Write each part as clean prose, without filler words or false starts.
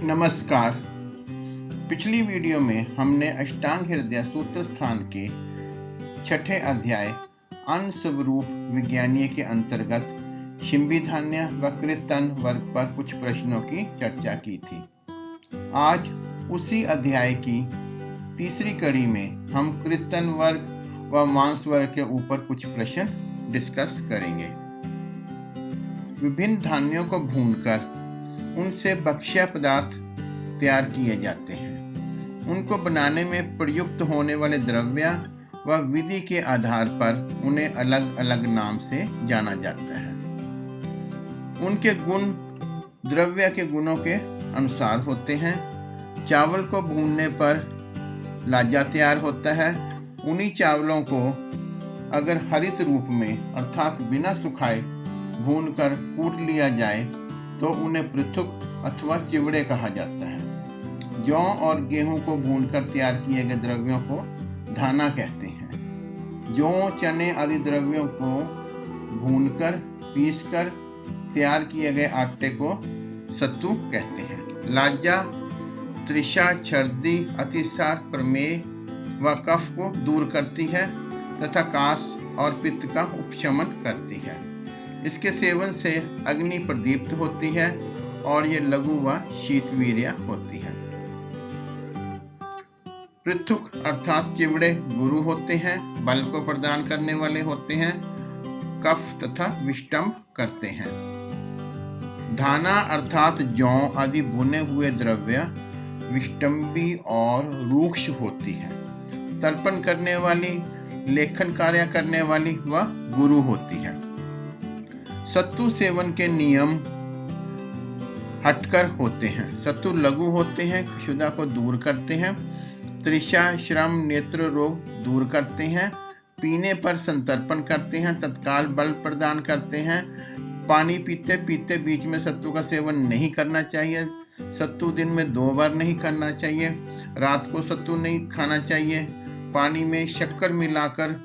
नमस्कार। पिछली वीडियो में हमने अष्टांग हृदय सूत्र स्थान के छठे अध्याय अन्न स्वरूप विज्ञानीय के अंतर्गत शिंबीधान्य व कृतन वर्ग पर कुछ प्रश्नों की चर्चा की थी। आज उसी अध्याय की तीसरी कड़ी में हम कृतन वर्ग व मांस वर्ग के ऊपर कुछ प्रश्न डिस्कस करेंगे। विभिन्न धान्यों को भूनकर उनसे भक्ष्य पदार्थ तैयार किए जाते हैं। उनको बनाने में प्रयुक्त होने वाले द्रव्य व विधि के आधार पर उन्हें अलग अलग नाम से जाना जाता है। उनके गुण द्रव्य के गुणों के अनुसार होते हैं। चावल को भूनने पर लाजा तैयार होता है। उन्हीं चावलों को अगर हरित रूप में अर्थात बिना सुखाए भूनकर कूट लिया जाए तो उन्हें पृथुक अथवा चिवड़े कहा जाता है। जौ और गेहूं को भूनकर तैयार किए गए द्रव्यों को धाना कहते हैं। जौ, चने आदि द्रव्यों को भूनकर पीसकर तैयार किए गए आटे को सत्तू कहते हैं। लाजा तृषा, छर्दी, अतिसार, प्रमेह व कफ को दूर करती है तथा कास और पित्त का उपशमन करती है। इसके सेवन से अग्नि प्रदीप्त होती है और ये लघु व शीतवीर्य होती है। पृथुक अर्थात चिवड़े गुरु होते हैं, बल को प्रदान करने वाले होते हैं, कफ तथा विष्टंभ करते हैं। धाना अर्थात जौ आदि भुने हुए द्रव्य विष्टंभी और रूक्ष होती है। तर्पण करने वाली, लेखन कार्य करने वाली व गुरु होती है। सत्तू सेवन के नियम हटकर होते हैं। सत्तू लघु होते हैं, क्षुधा को दूर करते हैं, तृषा, श्रम, नेत्र रोग दूर करते हैं, पीने पर संतर्पण करते हैं, तत्काल बल प्रदान करते हैं। पानी पीते पीते बीच में सत्तू का सेवन नहीं करना चाहिए। सत्तू दिन में 2 बार नहीं करना चाहिए। रात को सत्तू नहीं खाना चाहिए। पानी में शक्कर मिलाकर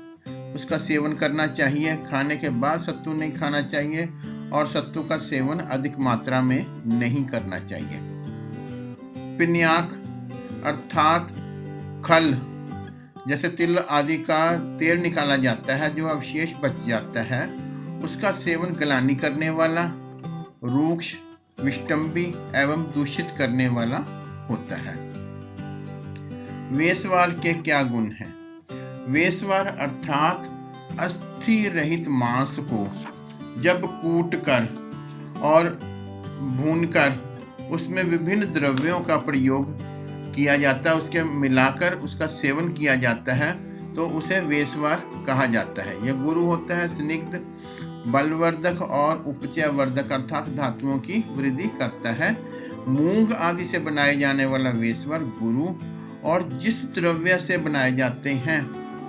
उसका सेवन करना चाहिए। खाने के बाद सत्तू नहीं खाना चाहिए और सत्तू का सेवन अधिक मात्रा में नहीं करना चाहिए। पिन्याक अर्थात खल, जैसे तिल आदि का तेल निकाला जाता है, जो अवशेष बच जाता है, उसका सेवन गलानी करने वाला, रूक्ष, विष्टंभी एवं दूषित करने वाला होता है। वेसवार के क्या गुण हैं? वेसवार अर्थात अस्थि रहित मांस को जब कूटकर और भूनकर उसमें विभिन्न द्रव्यों का प्रयोग किया जाता है, उसके मिलाकर उसका सेवन किया जाता है, तो उसे वेसवार कहा जाता है। यह गुरु होता है। स्निग्ध, बलवर्धक और उपचयवर्धक अर्थात धातुओं की वृद्धि करता है। मूंग आदि से बनाए जाने वाला वेसवार गुरु और जिस द्रव्य से बनाए जाते हैं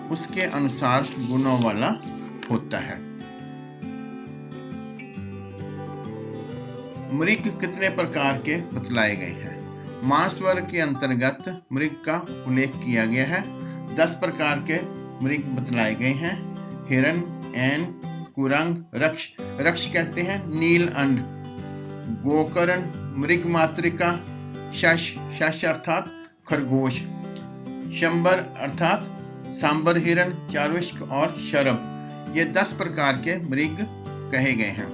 उसके अनुसार गुणों वाला होता है। मृग कितने प्रकार के बतलाए गए हैं? मांस वर्ग के अंतर्गत मृग का उल्लेख किया गया है। 10 प्रकार के मृग बतलाए गए हैं। हिरण, ऐन, कुरंग, रक्ष, रक्ष कहते हैं नील अंड, गोकर्ण, मृग मातृका, शश, शश अर्थात खरगोश, शंबर अर्थात सांबर हिरण, चारुष्क और शरभ, ये 10 प्रकार के मृग कहे गए हैं।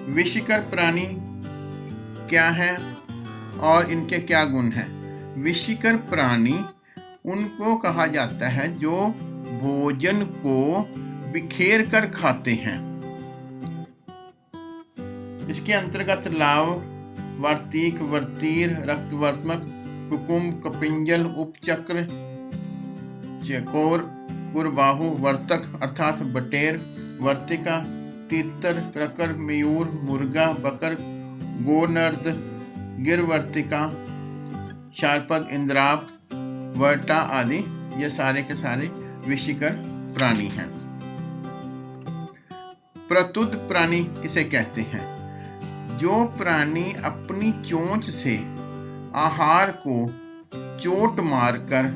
विषिकर प्राणी क्या है और इनके क्या गुण हैं? विषिकर प्राणी उनको कहा जाता है जो भोजन को बिखेर कर खाते हैं। इसके अंतर्गत लाव, वार्तिक, वर्तीर, रक्तवर्त्मक, कुकुम, कपिंजल, उपचक्र, चकोर, कुरबाहु, वर्तक अर्थात बटेर, वर्तिका, तीतर, प्रकर, मयूर, मुर्गा, बकर, गोनर्द, गिरवर्तिका, शार्पद, इंद्राप, वर्टा आदि ये सारे के सारे विषिकर प्राणी हैं। प्रतुद प्राणी किसे कहते हैं? जो प्राणी अपनी चोंच से आहार को चोट मारकर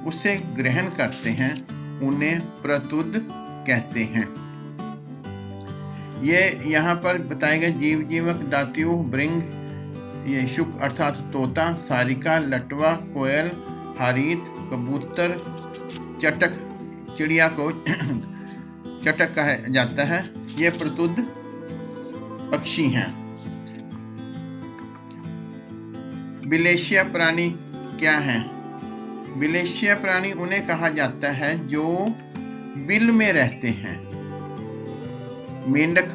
उसे ग्रहण करते हैं उन्हें प्रतुद कहते हैं। ये यहाँ पर बताए गए जीव, जीवक, दात्यु, भृंग, ये शुक अर्थात तोता, सारिका, लटवा, कोयल, हारीत, कबूतर, चटक, चिड़िया को चटक कहा जाता है, ये प्रतुद पक्षी हैं। बिलेशिया प्राणी क्या हैं? बिलेशिया प्राणी उन्हें कहा जाता है जो बिल में रहते हैं। मेंढक,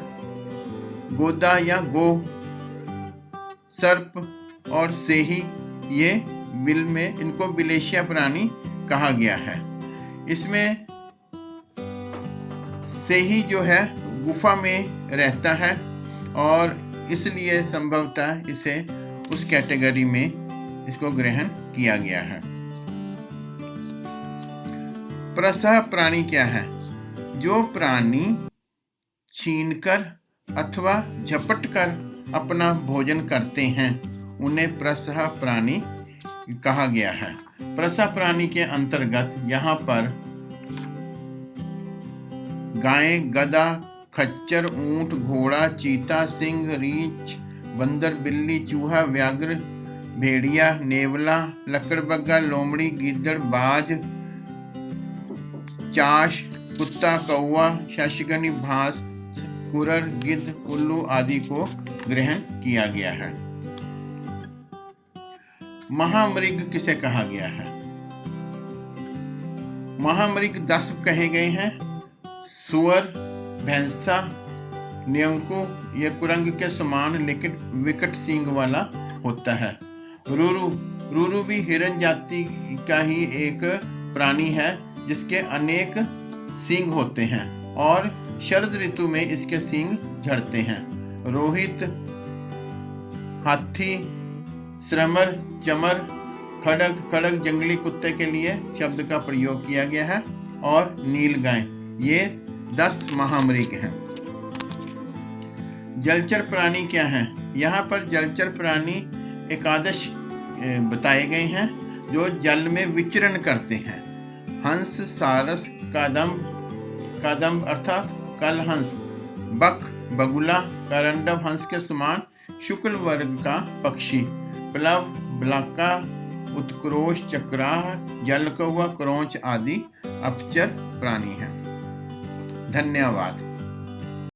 गोदा या गो, सर्प और सेही, ये बिल में, इनको बिलेशिया प्राणी कहा गया है। इसमें सेही जो है गुफा में रहता है और इसलिए संभवतः इसे उस कैटेगरी में इसको ग्रहण किया गया है। प्रसह प्राणी क्या है? जो प्राणी छीनकर अथवा झपटकर अपना भोजन करते हैं उन्हें प्रसह प्राणी कहा गया है। प्रसह प्राणी के अंतर्गत यहाँ पर गाय, गधा, खच्चर, ऊंट, घोड़ा, चीता, सिंह, रीछ, बंदर, बिल्ली, चूहा, व्याघ्र, भेड़िया, नेवला, लकड़बग्गा, लोमड़ी, गीदड़, बाज, चाश, कुत्ता, कौवा, शशगनी, भास, कुरर, गिद्ध, उल्लू आदि को ग्रहण किया गया है। महामृग किसे कहा गया है? महामृग 10 कहे गए हैं। सुअर, भैंसा, न्यंको, यह कुरंग के समान लेकिन विकट सींग वाला होता है। रूरू भी हिरन जाति का ही एक प्राणी है जिसके अनेक सींग होते हैं और शरद ऋतु में इसके सींग झड़ते हैं। रोहित, हाथी, श्रमर, चमर, खड़ग जंगली कुत्ते के लिए शब्द का प्रयोग किया गया है और नीलगाय, ये 10 महामृग हैं। जलचर प्राणी क्या हैं? यहाँ पर जलचर प्राणी 11 बताए गए हैं जो जल में विचरण करते हैं। हंस, सारस, कादम्ब अर्थात कलहंस, बक, बगुला, करंडव हंस के समान शुक्ल वर्ग का पक्षी, प्लव, ब्लाका, उत्क्रोश, चक्राह, जलकौवा, क्रोंच आदि अपचर प्राणी हैं। धन्यवाद।